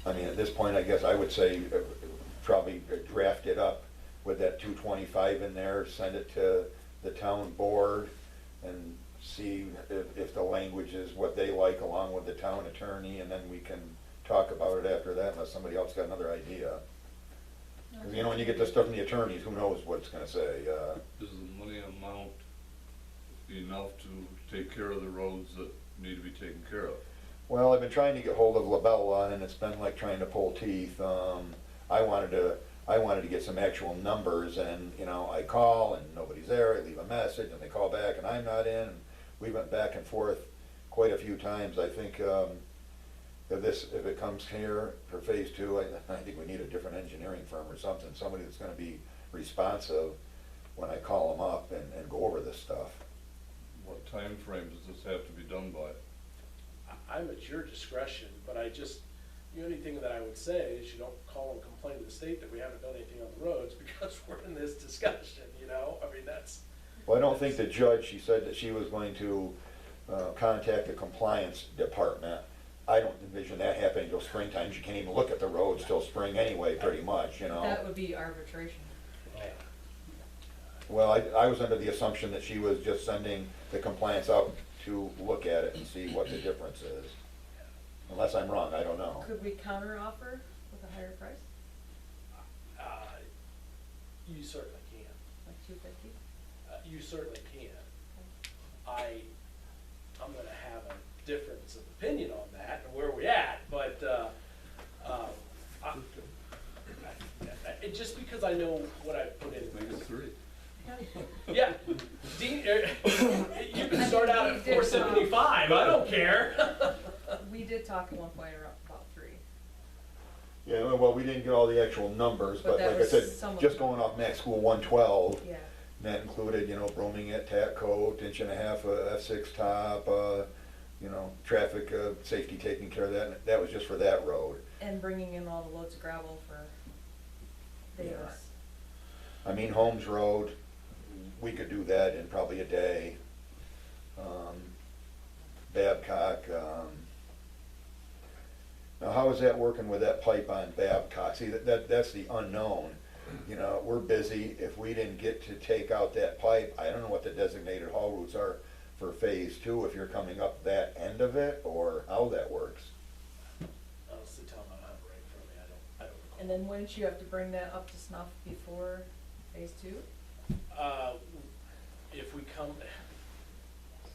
I mean, at this point, I guess I would say probably draft it up with that 225 in there, send it to the town board and see if the language is what they like along with the town attorney, and then we can talk about it after that unless somebody else got another idea. Because, you know, when you get this stuff from the attorneys, who knows what it's gonna say. Is the money amount enough to take care of the roads that need to be taken care of? Well, I've been trying to get hold of Labella, and it's been like trying to pull teeth. I wanted to get some actual numbers, and, you know, I call and nobody's there, I leave a message, and they call back and I'm not in. And we went back and forth quite a few times. I think if it comes here for phase two, I think we need a different engineering firm or something, somebody that's gonna be responsive when I call them up and go over this stuff. What time frame does this have to be done by? I'm at your discretion, but the only thing that I would say is you don't call and complain to the state that we haven't done anything on the roads because we're in this discussion, you know? I mean, that's. Well, I don't think the judge, she said that she was going to contact the compliance department. I don't envision that happening till springtime. She can't even look at the roads till spring anyway, pretty much, you know? That would be arbitration. Well, I was under the assumption that she was just sending the compliance out to look at it and see what the difference is. Unless I'm wrong, I don't know. Could we counter offer with a higher price, You certainly can. like 250? You certainly can. I'm gonna have a difference of opinion on that and where we at, but, just because I know what I put in. Make it 3. Yeah, Dean, you can start out at 475, I don't care. We did talk at one point about 3. Yeah, well, we didn't get all the actual numbers, But but that like I was said, some of just them. going off Max School 112, Yeah. that included, you know, brooming it, tack coat, 1.5 F6 top, you know, traffic safety, taking care of that. And that was just for that road. And bringing in all the loads of gravel for Davis. I mean, Holmes Road, we could do that in probably a day. Babcock, now how is that working with that pipe on Babcock? See, that's the unknown. You know, we're busy. If we didn't get to take out that pipe, I don't know what the designated haul routes are for phase two, if you're coming up that end of it, or how that works. Honestly, Tom, I don't have it right in front of me, I don't recall. And then wouldn't you have to bring that up to snuff before phase 2? If we come,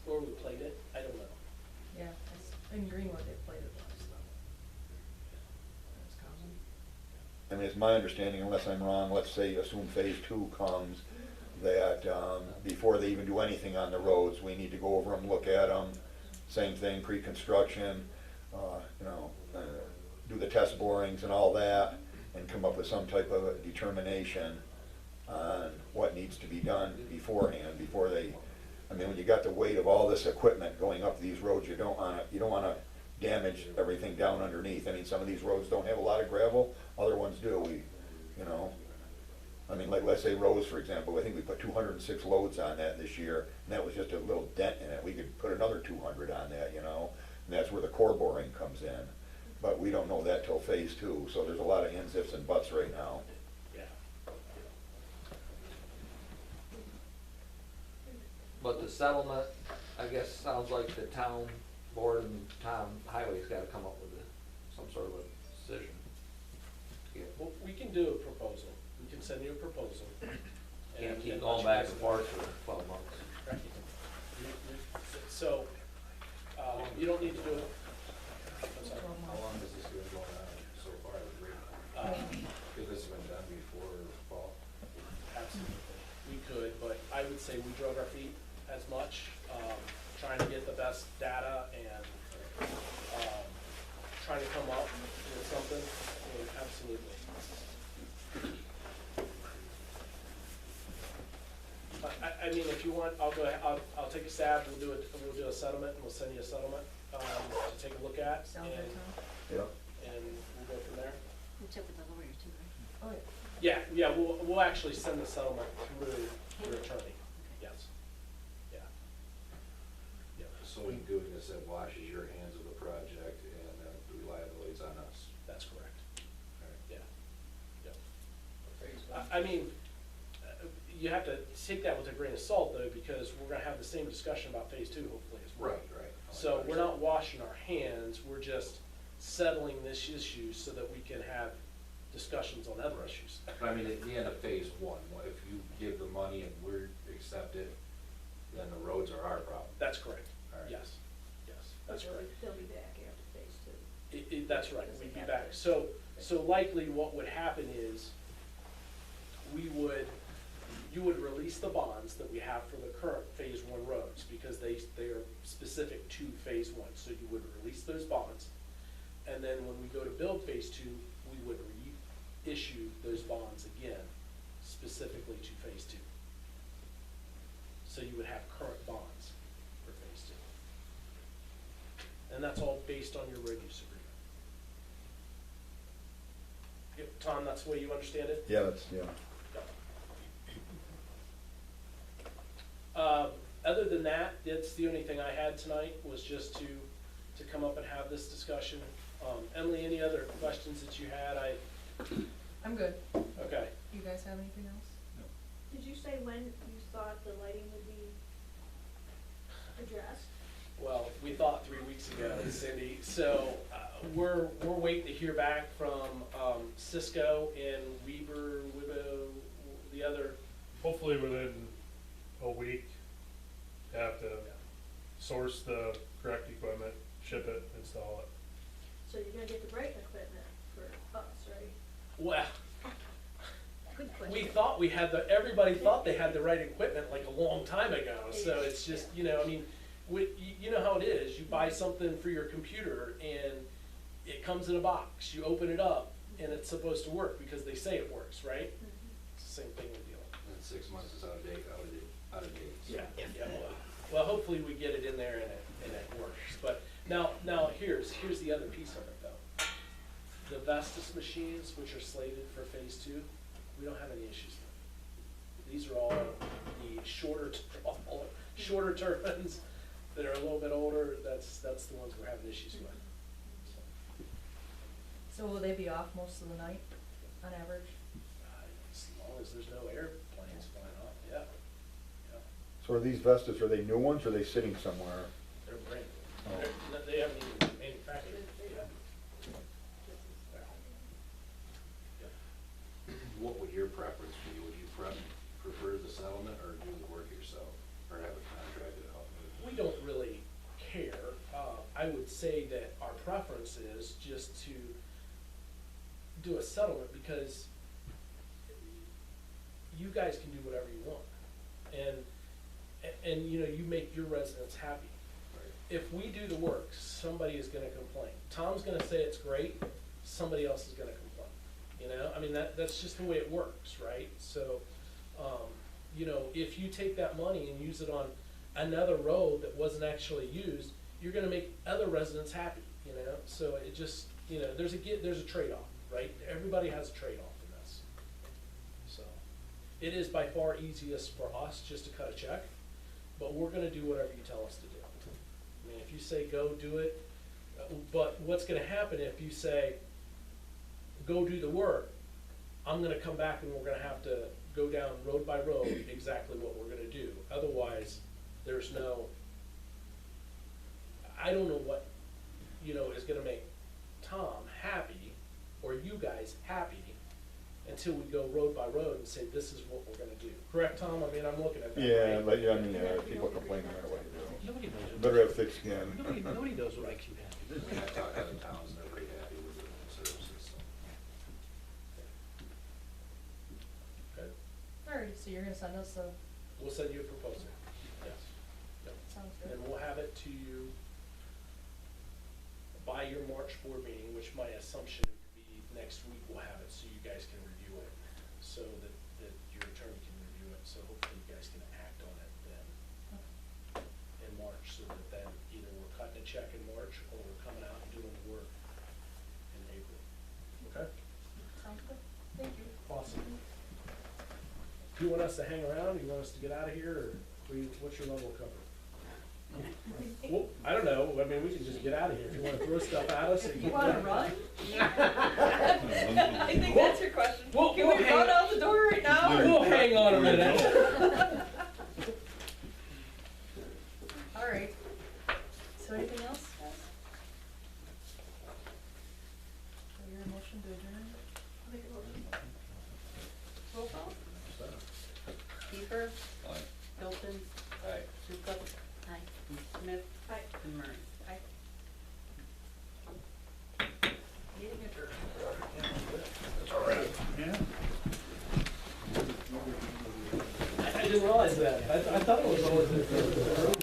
where we played it, I don't know. Yeah, in Greenwood they played it once. That's common. I mean, it's my understanding, unless I'm wrong, let's say, assume phase two comes, that before they even do anything on the roads, we need to go over them, look at them. Same thing, pre-construction, you know, do the test borings and all that, and come up with some type of a determination on what needs to be done beforehand, before they, I mean, when you got the weight of all this equipment going up these roads, you don't wanna damage everything down underneath. I mean, some of these roads don't have a lot of gravel, other ones do. You know, I mean, like, let's say Rose, for example, I think we put 206 loads on that this year, and that was just a little dent in it. We could put another 200 on that, you know, and that's where the core boring comes in. But we don't know that till phase two, so there's a lot of ands, ifs, and buts right now. Yeah. But the settlement, I guess, sounds like the town board and town highway's gotta come up with some sort of a decision. Well, we can do a proposal. We can send you a proposal. Can't keep going back and forth for 12 months. Right. So, you don't need to do it. I'm sorry. How long has this been going on so far? Could this have been done before fall? Absolutely. We could, but I would say we drug our feet as much, trying to get the best data and trying to come up with something. I mean, absolutely. I mean, if you want, I'll go ahead, I'll take a stab, we'll do a settlement, and we'll send you a settlement to take a look at. Sound good, Tom? Yeah. And we'll go from there. We'll check with the lawyer too, right? Oh, yeah. Yeah, we'll actually send the settlement through your attorney, yes. Yeah. Yeah, So in doing this, it washes your hands of the project and the liability's on us. that's correct. I mean, you have to take that with a grain of salt though, because we're gonna have the same discussion about phase two hopefully as well. Right. So we're not washing our hands, we're just settling this issue so that we can have discussions on other issues. But I mean, at the end of phase one, what if you give the money and we accept it, then the roads are our problem. That's correct, All right. yes, that's correct. They'll be back after phase two. That's right, we'd be back. So likely what would happen is, you would release the bonds that we have for the current phase one roads, because they are specific to phase one. So you would release those bonds, and then when we go to build phase two, we would reissue those bonds again, specifically to phase two. So you would have current bonds for phase two. And that's all based on your road use agreement. Yep, Tom, that's the way you understand it? Yeah, that's, yeah. Other than that, that's the only thing I had tonight, was just to come up and have this discussion. Emily, any other questions that you had? I'm good. Okay. You guys have anything else? Did you say when you thought the lighting would be addressed? Well, we thought 3 weeks ago, Cindy, so we're waiting to hear back from Cisco and Weber, the other. Hopefully within a week, have to source the correct equipment, ship it, install it. So you're gonna get the brake equipment for us, right? Well, Good question. we thought everybody thought they had the right equipment like a long time ago, so it's just, I mean, you know how it is, you buy something for your computer and it comes in a box, you open it up and it's supposed to work because they say it works, right? It's the same thing with dealing. And 6 months is out of date, so. Yeah, well, hopefully we get it in there and it works, but now here's the other piece of it though. The Vestas machines, which are slated for phase two, we don't have any issues with. These are all the shorter turbines that are a little bit older, that's the ones we're having issues with. So will they be off most of the night, on average? As long as there's no airplanes flying off, yeah. So are these Vestas, are they new ones, or are they sitting somewhere? They're brand new. Oh. They haven't even been manufactured yet. What would your preference be? Would you prefer the settlement or do the work yourself, or have it contracted out? We don't really care. I would say that our preference is just to do a settlement, because you guys can do whatever you want. And you make your residents happy. If we do the work, somebody is gonna complain. Tom's gonna say it's great, somebody else is gonna complain. I mean, that's just the way it works, right? So, if you take that money and use it on another road that wasn't actually used, you're gonna make other residents happy, So it just, there's a trade-off, right? Everybody has a trade-off in this. So, it is by far easiest for us just to cut a check, but we're gonna do whatever you tell us to do. I mean, if you say go do it, but what's gonna happen if you say, go do the work, I'm gonna come back and we're gonna have to go down road by road exactly what we're gonna do. Otherwise, there's no, I don't know what, is gonna make Tom happy or you guys happy until we go road by road and say, this is what we're gonna do. Correct, Tom? I mean, I'm looking at that. Yeah, right? but, people complain no matter what you do. Nobody knows. Better have thick skin. Nobody knows what makes you happy. I mean, I've talked to other towns and they're pretty happy with the services, so. Okay. Alright, so you're gonna send us a, We'll send you a proposal, yes. Yep. sounds And good. then we'll have it to you by your March board meeting, which my assumption would be next week we'll have it so you guys can review it, so that your attorney can review it, so hopefully you guys can act on it then in March, so that then either we're cutting a check in March or we're coming out and doing the work in April. Okay? Sounds good. Thank you. Awesome. Do you want us to hang around? Do you want us to get out of here, or what's your level of comfort? Well, I don't know, I mean, we can just get out of here, if you wanna throw stuff at us. You wanna run? I think that's your question. We'll Can we hang- run out the door right now? right. So anything else, guys? Do I hear a motion to adjourn? I'll make a motion. Roll call? Kiefer, Aye. Hilton, Aye. Sukup, Smith, Aye. and Murray. Aye. Meeting adjourned. I didn't realize that. I thought it was always.